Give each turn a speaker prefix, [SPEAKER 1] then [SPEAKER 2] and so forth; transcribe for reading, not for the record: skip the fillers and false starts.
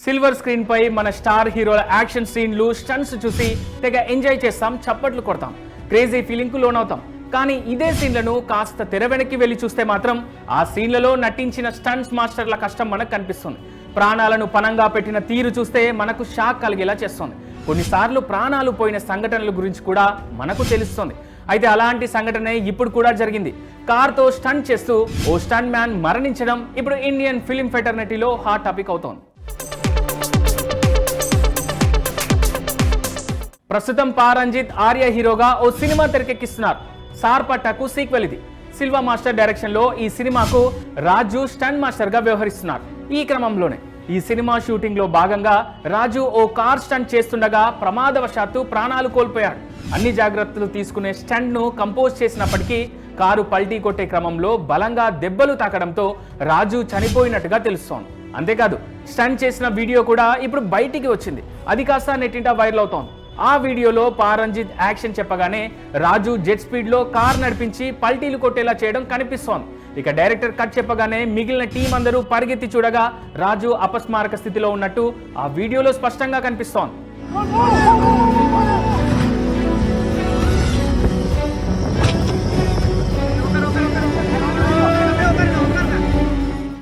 [SPEAKER 1] Silver screen పై మన star హీరోల action సీన్లు స్టంట్స్ చూసి తెగ ఎంజాయ్ చేస్తాం, చప్పట్లు కొడతాం, క్రేజీ ఫీలింగ్ కు లోనవుతాం. కానీ ఇదే సీన్లను కాస్త తెర వెనక్కి వెళ్ళి చూస్తే మాత్రం ఆ సీన్లలో నటించిన స్టంట్స్ మాస్టర్ల కష్టం మనకు కనిపిస్తుంది. ప్రాణాలను పణంగా పెట్టిన తీరు చూస్తే మనకు షాక్ కలిగేలా చేస్తుంది. కొన్నిసార్లు ప్రాణాలు పోయిన సంఘటనల గురించి కూడా మనకు తెలుస్తుంది. అయితే అలాంటి సంఘటన ఇప్పుడు కూడా జరిగింది. కార్తో స్టంట్ చేస్తూ ఓ స్టంట్ మ్యాన్ మరణించడం ఇప్పుడు ఇండియన్ ఫిల్మ్ ఫెటర్నిటీలో హాట్ టాపిక్ అవుతోంది. ప్రస్తుతం పారంజిత్ ఆర్య హీరోగా ఓ సినిమా తెరకెక్కిస్తున్నారు. సార్పట్టాకు సీక్వెల్ ఇది. సిల్వా మాస్టర్ డైరెక్షన్ లో ఈ సినిమాకు రాజు స్టంట్ మాస్టర్ గా వ్యవహరిస్తున్నారు. ఈ క్రమంలోనే ఈ సినిమా షూటింగ్ లో భాగంగా రాజు ఓ కార్ స్టంట్ చేస్తుండగా ప్రమాదవశాత్తు ప్రాణాలు కోల్పోయాడు. అన్ని జాగ్రత్తలు తీసుకునే స్టంట్ ను కంపోజ్ చేసినప్పటికీ కారు పల్టీ కొట్టే క్రమంలో బలంగా దెబ్బలు తాకడంతో రాజు చనిపోయినట్టుగా తెలుస్తోంది. అంతేకాదు స్టంట్ చేసిన వీడియో కూడా ఇప్పుడు బయటికి వచ్చింది. అది కాస్త నెట్టింట వైరల్ అవుతోంది. ఆ వీడియోలో పారంజిత్ యాక్షన్ చెప్పగానే రాజు జెట్ స్పీడ్ లో కార్ నడిపించి పల్టీలు కొట్టేలా చేయడం కనిపిస్తోంది. ఇక డైరెక్టర్ కట్ చెప్పగానే మిగిలిన టీం అందరూ పరిగెత్తి చూడగా రాజు అపస్మారక స్థితిలో ఉన్నట్టు ఆ వీడియోలో స్పష్టంగా కనిపిస్తోంది.